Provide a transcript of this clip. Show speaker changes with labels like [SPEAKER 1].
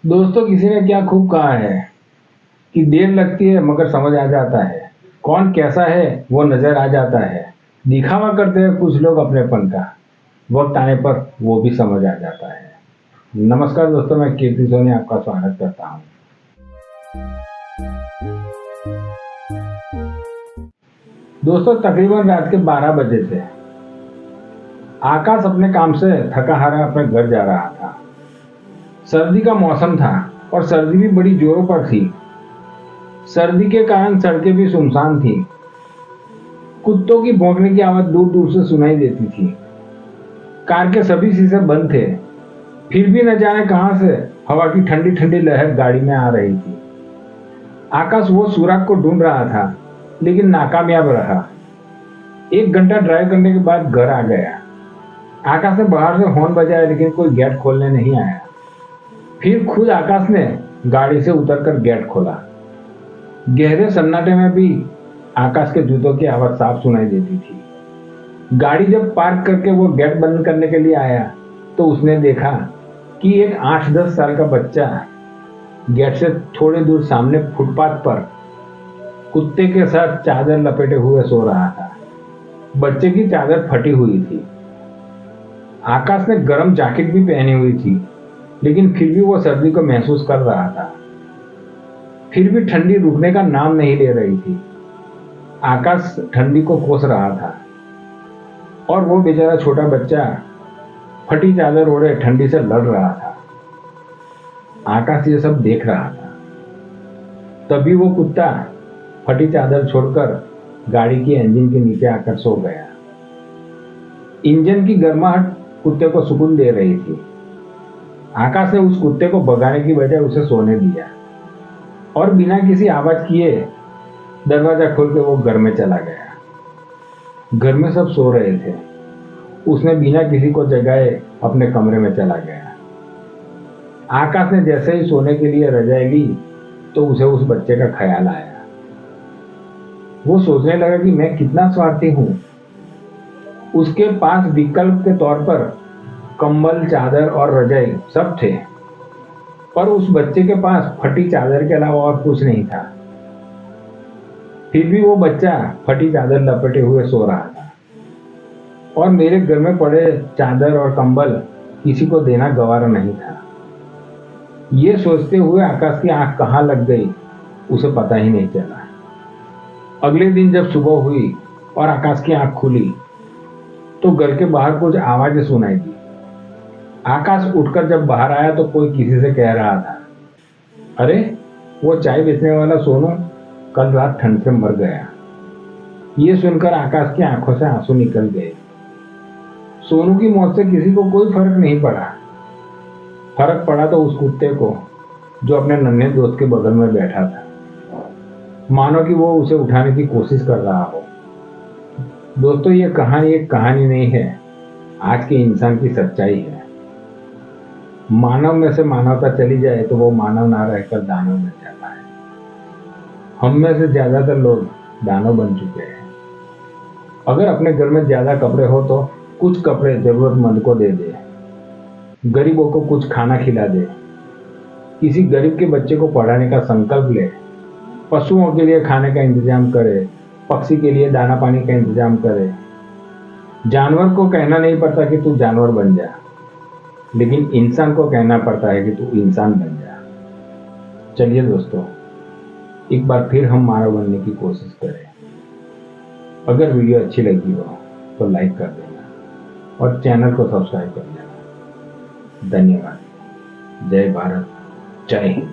[SPEAKER 1] दोस्तों, किसी ने क्या खूब कहा है कि देर लगती है मगर समझ आ जाता है। कौन कैसा है वो नजर आ जाता है। दिखावा करते हैं कुछ लोग अपनेपन का, वक्त आने पर वो भी समझ आ जाता है। नमस्कार दोस्तों, मैं कीर्ति सोनी आपका स्वागत करता हूँ। दोस्तों, तकरीबन रात के 12 बजे थे। आकाश अपने काम से थका हारा अपने घर जा रहा था। सर्दी का मौसम था और सर्दी भी बड़ी जोरों पर थी। सर्दी के कारण सड़कें भी सुनसान थी। कुत्तों की भौंकने की आवाज दूर दूर से सुनाई देती थी। कार के सभी शीशे बंद थे। फिर भी न जाने कहां से हवा की ठंडी ठंडी लहर गाड़ी में आ रही थी। आकाश वो सुराग को ढूंढ रहा था, लेकिन नाकामयाब रहा। 1 घंटा ड्राइव करने के बाद घर आ गया। आकाश ने बाहर से हॉर्न बजाया, लेकिन कोई गेट खोलने नहीं आया। फिर खुद आकाश ने गाड़ी से उतरकर गेट खोला। गहरे सन्नाटे में भी आकाश के जूतों की आवाज साफ सुनाई देती थी। गाड़ी जब पार्क करके वो गेट बंद करने के लिए आया तो उसने देखा कि एक 8-10 साल का बच्चा गेट से थोड़ी दूर सामने फुटपाथ पर कुत्ते के साथ चादर लपेटे हुए सो रहा था। बच्चे की चादर फटी हुई थी। आकाश ने गर्म जैकेट भी पहनी हुई थी, लेकिन फिर भी वो सर्दी को महसूस कर रहा था। फिर भी ठंडी रुकने का नाम नहीं ले रही थी। आकाश ठंडी को कोस रहा था और वो बेचारा छोटा बच्चा फटी चादर ओढ़े ठंडी से लड़ रहा था। आकाश ये सब देख रहा था। तभी वो कुत्ता फटी चादर छोड़कर गाड़ी के इंजन के नीचे आकर सो गया। इंजन की गर्माहट कुत्ते को सुकून दे रही थी। आकाश ने उस कुत्ते को भगाने की बजाय उसे सोने दिया और बिना किसी आवाज किए दरवाजा खोल के वो घर में चला गया। घर में सब सो रहे थे। उसने बिना किसी को जगाए अपने कमरे में चला गया। आकाश ने जैसे ही सोने के लिए रजाई ली तो उसे उस बच्चे का ख्याल आया। वो सोचने लगा कि मैं कितना स्वार्थी हूं। उसके पास विकल्प के तौर पर कंबल, चादर और रजाई सब थे, पर उस बच्चे के पास फटी चादर के अलावा और कुछ नहीं था। फिर भी वो बच्चा फटी चादर लपेटे हुए सो रहा था और मेरे घर में पड़े चादर और कंबल किसी को देना गवारा नहीं था। ये सोचते हुए आकाश की आंख कहां लग गई उसे पता ही नहीं चला। अगले दिन जब सुबह हुई और आकाश की आंख खुली तो घर के बाहर कुछ आवाजें सुनाई दी। आकाश उठकर जब बाहर आया तो कोई किसी से कह रहा था, अरे वो चाय बेचने वाला सोनू कल रात ठंड से मर गया। ये सुनकर आकाश की आंखों से आंसू निकल गए। सोनू की मौत से किसी को कोई फर्क नहीं पड़ा। फर्क पड़ा तो उस कुत्ते को जो अपने नन्हे दोस्त के बगल में बैठा था, मानो कि वो उसे उठाने की कोशिश कर रहा हो। दोस्तों, ये कहानी एक कहानी नहीं है, आज के इंसान की सच्चाई है। मानव में से मानवता चली जाए तो वो मानव ना रहकर दानव बन जाता है। हम में से ज्यादातर लोग दानव बन चुके हैं। अगर अपने घर में ज्यादा कपड़े हो तो कुछ कपड़े जरूरतमंद को दे दे, गरीबों को कुछ खाना खिला दे, किसी गरीब के बच्चे को पढ़ाने का संकल्प ले, पशुओं के लिए खाने का इंतजाम करे, पक्षी के लिए दाना पानी का इंतजाम करे। जानवर को कहना नहीं पड़ता कि तू जानवर बन जा, लेकिन इंसान को कहना पड़ता है कि तू इंसान बन जा। चलिए दोस्तों, एक बार फिर हम मानव बनने की कोशिश करें। अगर वीडियो अच्छी लगी हो तो लाइक कर देना और चैनल को सब्सक्राइब कर देना। धन्यवाद। जय भारत, जय हिंद।